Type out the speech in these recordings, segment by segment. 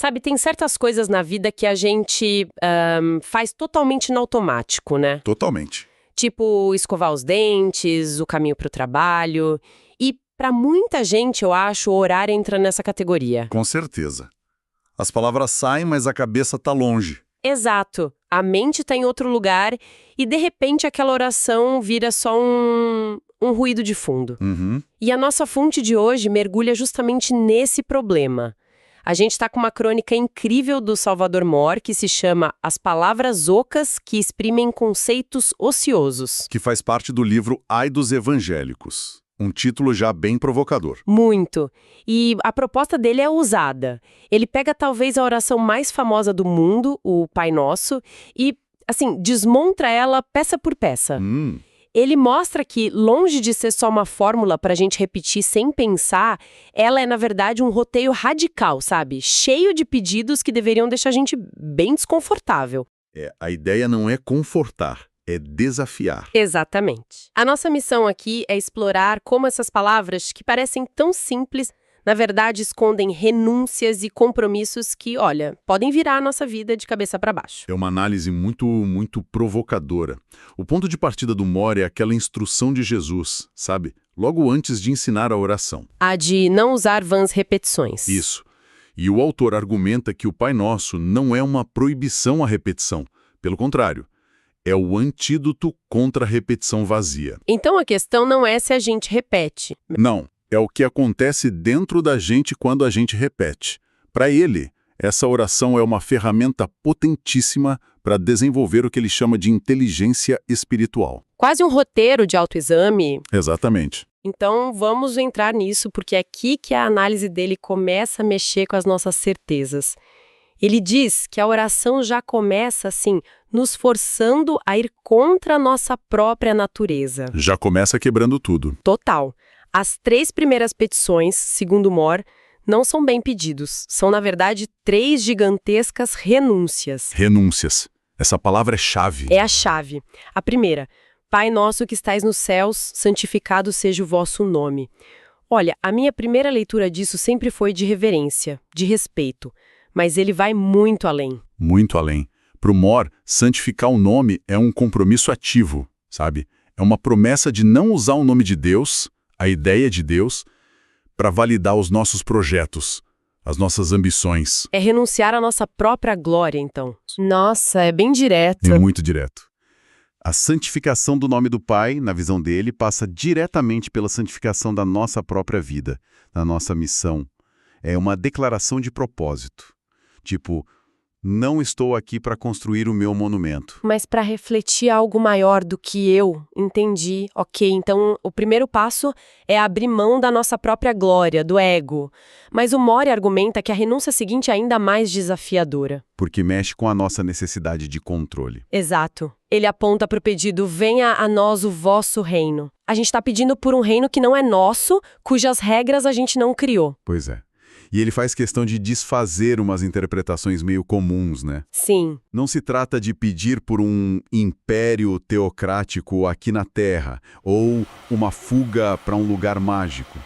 Sabe, tem certas coisas na vida que a gente faz totalmente no automático, né? Totalmente. Tipo, escovar os dentes, o caminho para o trabalho. E para muita gente, eu acho, o orar entra nessa categoria. Com certeza. As palavras saem, mas a cabeça tá longe. Exato. A mente está em outro lugar e, de repente, aquela oração vira só um ruído de fundo. Uhum. E a nossa fonte de hoje mergulha justamente nesse problema. A gente está com uma crônica incrível do Salvador Mor, que se chama As Palavras Ocas que Exprimem Conceitos Ociosos. Que faz parte do livro Ai dos Evangélicos. Um título já bem provocador. Muito. E a proposta dele é ousada. Ele pega talvez a oração mais famosa do mundo, o Pai Nosso, e, assim, desmonta ela peça por peça. Ele mostra que, longe de ser só uma fórmula para a gente repetir sem pensar, ela é, na verdade, um roteio radical, sabe? Cheio de pedidos que deveriam deixar a gente bem desconfortável. A ideia não é confortar, é desafiar. Exatamente. A nossa missão aqui é explorar como essas palavras, que parecem tão simples, na verdade escondem renúncias e compromissos que, olha, podem virar a nossa vida de cabeça para baixo. É uma análise muito provocadora. O ponto de partida do Mor é aquela instrução de Jesus, sabe? Logo antes de ensinar a oração. A de não usar vãs repetições. Isso. E o autor argumenta que o Pai Nosso não é uma proibição à repetição. Pelo contrário, é o antídoto contra a repetição vazia. Então a questão não é se a gente repete. Não, é o que acontece dentro da gente quando a gente repete. Para ele, essa oração é uma ferramenta potentíssima para desenvolver o que ele chama de inteligência espiritual. Quase um roteiro de autoexame. Exatamente. Então vamos entrar nisso, porque é aqui que a análise dele começa a mexer com as nossas certezas. Ele diz que a oração já começa, assim, nos forçando a ir contra a nossa própria natureza. Já começa quebrando tudo. Total. As 3 primeiras petições, segundo Mor, não são bem pedidos. São, na verdade, 3 gigantescas renúncias. Renúncias. Essa palavra é chave. É a chave. A primeira, Pai nosso que estais nos céus, santificado seja o vosso nome. Olha, a minha primeira leitura disso sempre foi de reverência, de respeito. Mas ele vai muito além. Muito além. Para o Mor, santificar o nome é um compromisso ativo, sabe? É uma promessa de não usar o nome de Deus, a ideia de Deus, para validar os nossos projetos, as nossas ambições. É renunciar à nossa própria glória, então. Nossa, é bem direto. É muito direto. A santificação do nome do Pai, na visão dele, passa diretamente pela santificação da nossa própria vida, da nossa missão. É uma declaração de propósito. Tipo, não estou aqui para construir o meu monumento. Mas para refletir algo maior do que eu, entendi. Ok, então o primeiro passo é abrir mão da nossa própria glória, do ego. Mas o Mori argumenta que a renúncia seguinte é ainda mais desafiadora. Porque mexe com a nossa necessidade de controle. Exato. Ele aponta para o pedido, venha a nós o vosso reino. A gente está pedindo por um reino que não é nosso, cujas regras a gente não criou. Pois é. E ele faz questão de desfazer umas interpretações meio comuns, né? Sim. Não se trata de pedir por um império teocrático aqui na Terra, ou uma fuga para um lugar mágico.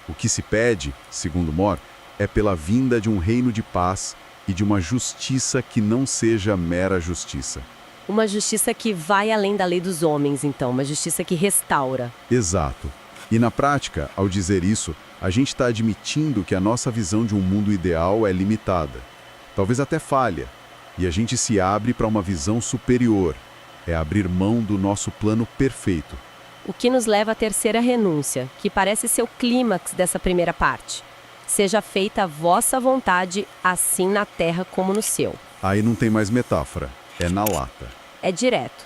O que se pede, segundo Mor, é pela vinda de um reino de paz e de uma justiça que não seja mera justiça. Uma justiça que vai além da lei dos homens, então. Uma justiça que restaura. Exato. E na prática, ao dizer isso, a gente está admitindo que a nossa visão de um mundo ideal é limitada, talvez até falha, e a gente se abre para uma visão superior, é abrir mão do nosso plano perfeito. O que nos leva à terceira renúncia, que parece ser o clímax dessa primeira parte. Seja feita a vossa vontade, assim na terra como no céu. Aí não tem mais metáfora, é na lata. É direto.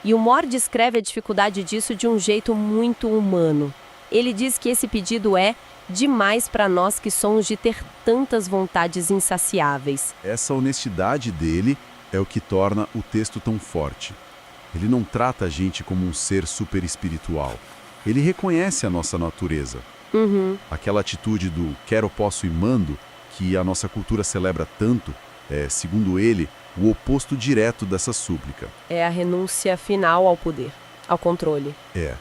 E o Mor descreve a dificuldade disso de um jeito muito humano. Ele diz que esse pedido é demais para nós que somos de ter tantas vontades insaciáveis. Essa honestidade dele é o que torna o texto tão forte. Ele não trata a gente como um ser super espiritual. Ele reconhece a nossa natureza. Aquela atitude do quero, posso e mando, que a nossa cultura celebra tanto, é, segundo ele, o oposto direto dessa súplica. É a renúncia final ao poder, ao controle. É.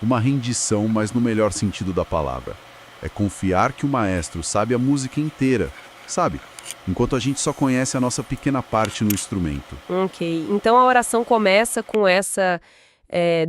Uma rendição, mas no melhor sentido da palavra. É confiar que o maestro sabe a música inteira, sabe? enquanto a gente só conhece a nossa pequena parte no instrumento. Ok. Então a oração começa com essa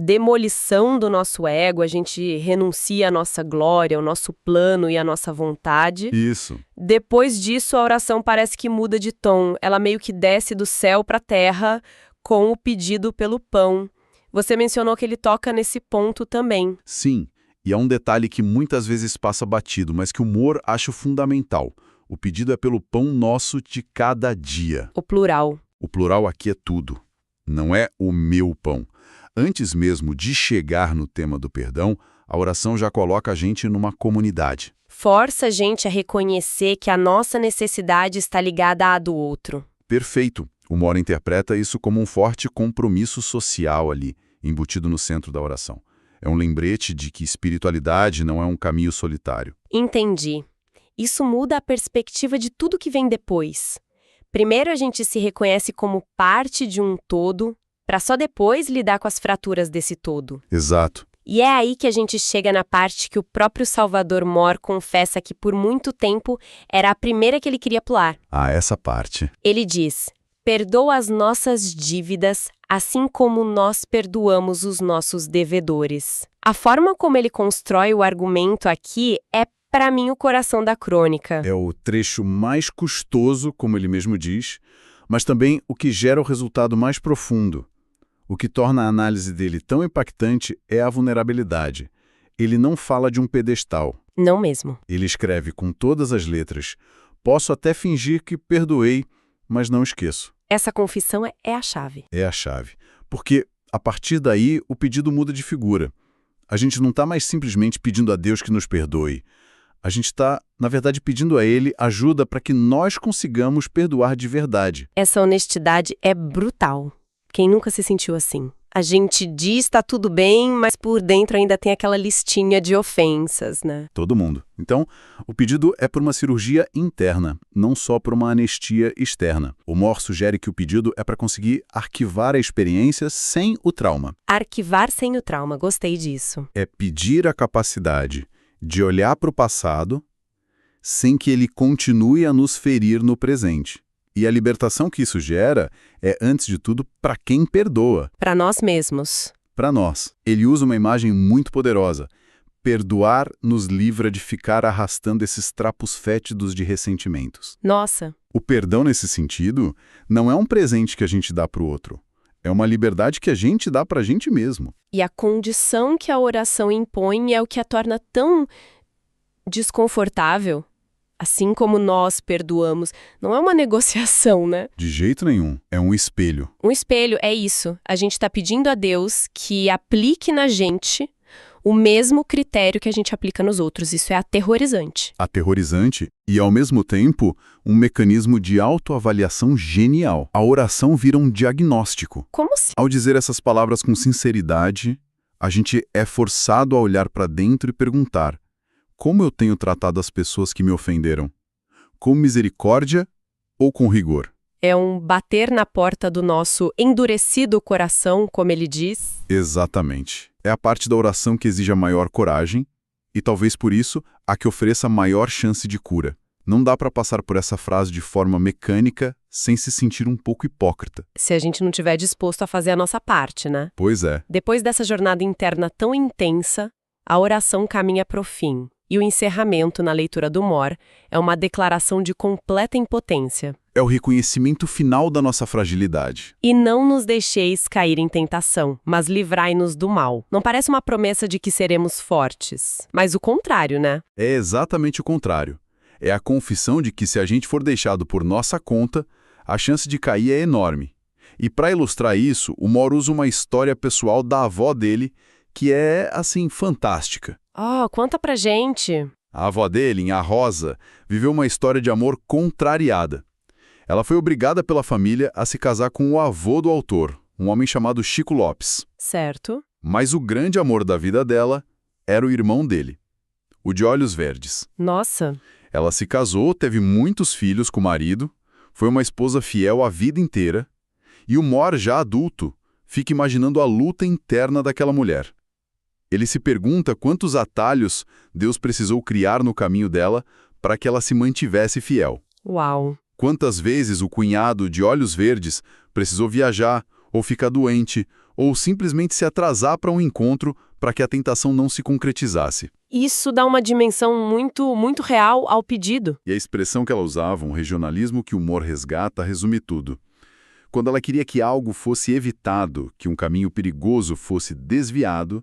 demolição do nosso ego, a gente renuncia à nossa glória, ao nosso plano e à nossa vontade. Isso. Depois disso, a oração parece que muda de tom. Ela meio que desce do céu para a terra com o pedido pelo pão. Você mencionou que ele toca nesse ponto também. Sim, e há um detalhe que muitas vezes passa batido, mas que o Moore acha fundamental. O pedido é pelo pão nosso de cada dia. O plural. O plural aqui é tudo. Não é o meu pão. Antes mesmo de chegar no tema do perdão, a oração já coloca a gente numa comunidade. Força a gente a reconhecer que a nossa necessidade está ligada à do outro. Perfeito. O Moore interpreta isso como um forte compromisso social ali, embutido no centro da oração. É um lembrete de que espiritualidade não é um caminho solitário. Entendi. Isso muda a perspectiva de tudo que vem depois. Primeiro a gente se reconhece como parte de um todo, para só depois lidar com as fraturas desse todo. Exato. E é aí que a gente chega na parte que o próprio Salvador Moore confessa que por muito tempo era a primeira que ele queria pular. Ah, essa parte. Ele diz: perdoa as nossas dívidas, assim como nós perdoamos os nossos devedores. A forma como ele constrói o argumento aqui é, para mim, o coração da crônica. É o trecho mais custoso, como ele mesmo diz, mas também o que gera o resultado mais profundo. O que torna a análise dele tão impactante é a vulnerabilidade. Ele não fala de um pedestal. Não mesmo. Ele escreve com todas as letras: posso até fingir que perdoei, mas não esqueço. Essa confissão é a chave. É a chave. Porque, a partir daí, o pedido muda de figura. A gente não está mais simplesmente pedindo a Deus que nos perdoe. A gente está, na verdade, pedindo a Ele ajuda para que nós consigamos perdoar de verdade. Essa honestidade é brutal. Quem nunca se sentiu assim? A gente diz tá tudo bem, mas por dentro ainda tem aquela listinha de ofensas, né? Todo mundo. Então, o pedido é por uma cirurgia interna, não só por uma anistia externa. O Moore sugere que o pedido é para conseguir arquivar a experiência sem o trauma. Arquivar sem o trauma, gostei disso. É pedir a capacidade de olhar para o passado sem que ele continue a nos ferir no presente. E a libertação que isso gera é, antes de tudo, para quem perdoa. Para nós mesmos. Para nós. Ele usa uma imagem muito poderosa. Perdoar nos livra de ficar arrastando esses trapos fétidos de ressentimentos. Nossa. O perdão, nesse sentido, não é um presente que a gente dá para o outro. É uma liberdade que a gente dá para a gente mesmo. E a condição que a oração impõe é o que a torna tão desconfortável. Assim como nós perdoamos, não é uma negociação, né? De jeito nenhum. É um espelho. Um espelho é isso. A gente está pedindo a Deus que aplique na gente o mesmo critério que a gente aplica nos outros. Isso é aterrorizante. Aterrorizante e, ao mesmo tempo, um mecanismo de autoavaliação genial. A oração vira um diagnóstico. Como assim? Ao dizer essas palavras com sinceridade, a gente é forçado a olhar para dentro e perguntar: como eu tenho tratado as pessoas que me ofenderam? Com misericórdia ou com rigor? É um bater na porta do nosso endurecido coração, como ele diz. Exatamente. É a parte da oração que exige a maior coragem e, talvez por isso, a que ofereça a maior chance de cura. Não dá para passar por essa frase de forma mecânica sem se sentir um pouco hipócrita. Se a gente não estiver disposto a fazer a nossa parte, né? Pois é. Depois dessa jornada interna tão intensa, a oração caminha para o fim. E o encerramento na leitura do Moore é uma declaração de completa impotência. É o reconhecimento final da nossa fragilidade. E não nos deixeis cair em tentação, mas livrai-nos do mal. Não parece uma promessa de que seremos fortes, mas o contrário, né? É exatamente o contrário. É a confissão de que se a gente for deixado por nossa conta, a chance de cair é enorme. E para ilustrar isso, o Moore usa uma história pessoal da avó dele que é, assim, fantástica. Oh, conta pra gente. A avó dele, a Rosa, viveu uma história de amor contrariada. Ela foi obrigada pela família a se casar com o avô do autor, um homem chamado Chico Lopes. Certo. Mas o grande amor da vida dela era o irmão dele, o de olhos verdes. Nossa. Ela se casou, teve muitos filhos com o marido, foi uma esposa fiel a vida inteira, e o Moore, já adulto, fica imaginando a luta interna daquela mulher. Ele se pergunta quantos atalhos Deus precisou criar no caminho dela para que ela se mantivesse fiel. Uau! Quantas vezes o cunhado de olhos verdes precisou viajar, ou ficar doente, ou simplesmente se atrasar para um encontro para que a tentação não se concretizasse. Isso dá uma dimensão muito real ao pedido. E a expressão que ela usava, um regionalismo que o humor resgata, resume tudo. Quando ela queria que algo fosse evitado, que um caminho perigoso fosse desviado,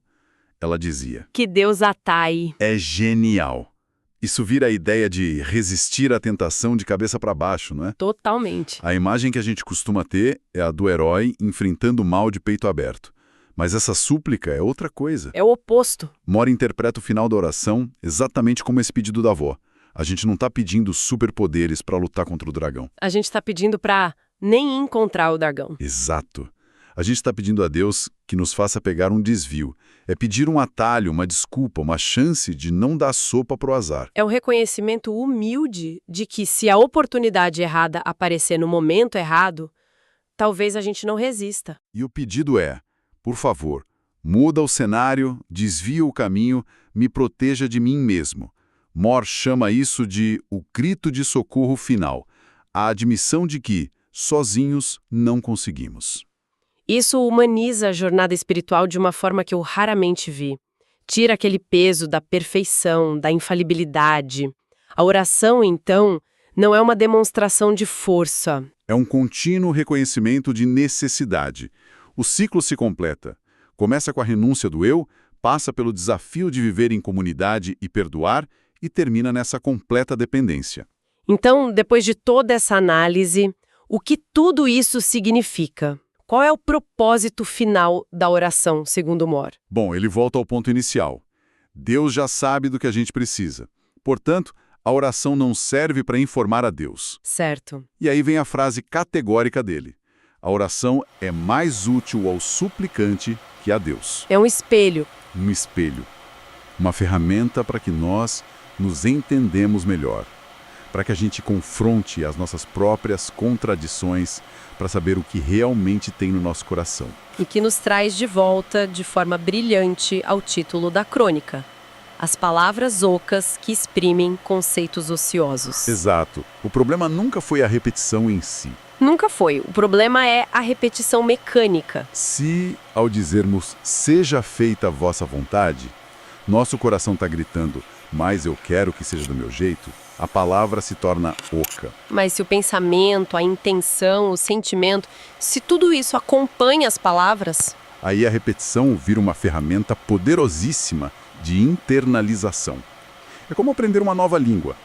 ela dizia: Que Deus ataie. É genial. Isso vira a ideia de resistir à tentação de cabeça para baixo, não é? Totalmente. A imagem que a gente costuma ter é a do herói enfrentando o mal de peito aberto. Mas essa súplica é outra coisa. É o oposto. Mora interpreta o final da oração exatamente como esse pedido da avó. A gente não está pedindo superpoderes para lutar contra o dragão. A gente está pedindo para nem encontrar o dragão. Exato. A gente está pedindo a Deus que nos faça pegar um desvio. É pedir um atalho, uma desculpa, uma chance de não dar sopa pro azar. É o reconhecimento humilde de que se a oportunidade errada aparecer no momento errado, talvez a gente não resista. E o pedido é, por favor, muda o cenário, desvia o caminho, me proteja de mim mesmo. Moore chama isso de o grito de socorro final, a admissão de que, sozinhos, não conseguimos. Isso humaniza a jornada espiritual de uma forma que eu raramente vi. Tira aquele peso da perfeição, da infalibilidade. A oração, então, não é uma demonstração de força. É um contínuo reconhecimento de necessidade. O ciclo se completa. Começa com a renúncia do eu, passa pelo desafio de viver em comunidade e perdoar, e termina nessa completa dependência. Então, depois de toda essa análise, o que tudo isso significa? Qual é o propósito final da oração, segundo Moore? Bom, ele volta ao ponto inicial. Deus já sabe do que a gente precisa. Portanto, a oração não serve para informar a Deus. Certo. E aí vem a frase categórica dele. A oração é mais útil ao suplicante que a Deus. É um espelho. Um espelho. Uma ferramenta para que nós nos entendemos melhor. Para que a gente confronte as nossas próprias contradições, para saber o que realmente tem no nosso coração. E que nos traz de volta, de forma brilhante, ao título da crônica. As palavras ocas que exprimem conceitos ociosos. Exato. O problema nunca foi a repetição em si. Nunca foi. O problema é a repetição mecânica. Se, ao dizermos, seja feita a vossa vontade, nosso coração está gritando, mas eu quero que seja do meu jeito, a palavra se torna oca. Mas se o pensamento, a intenção, o sentimento, se tudo isso acompanha as palavras... Aí a repetição vira uma ferramenta poderosíssima de internalização. É como aprender uma nova língua.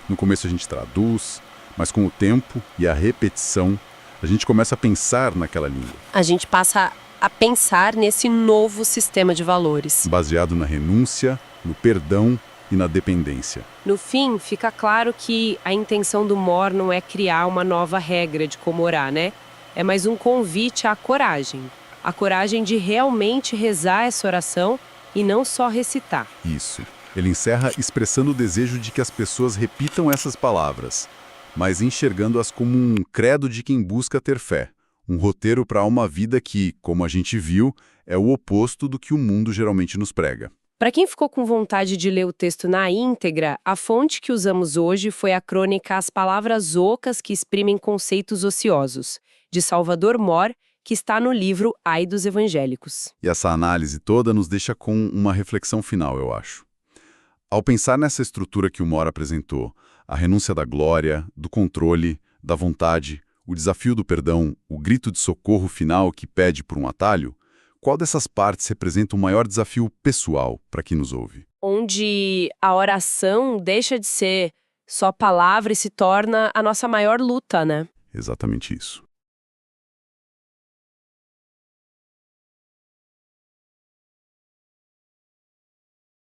No começo a gente traduz, mas com o tempo e a repetição, a gente começa a pensar naquela língua. A gente passa a pensar nesse novo sistema de valores. Baseado na renúncia, no perdão e na dependência. No fim, fica claro que a intenção do Moore não é criar uma nova regra de como orar, né? É mais um convite à coragem. A coragem de realmente rezar essa oração e não só recitar. Isso. Ele encerra expressando o desejo de que as pessoas repitam essas palavras, mas enxergando-as como um credo de quem busca ter fé. Um roteiro para uma vida que, como a gente viu, é o oposto do que o mundo geralmente nos prega. Para quem ficou com vontade de ler o texto na íntegra, a fonte que usamos hoje foi a crônica As Palavras Ocas que Exprimem Conceitos Ociosos, de Salvador Moore, que está no livro Ai dos Evangélicos. E essa análise toda nos deixa com uma reflexão final, eu acho. Ao pensar nessa estrutura que o Moore apresentou, a renúncia da glória, do controle, da vontade, o desafio do perdão, o grito de socorro final que pede por um atalho, qual dessas partes representa o maior desafio pessoal para quem nos ouve? Onde a oração deixa de ser só palavra e se torna a nossa maior luta, né? Exatamente isso.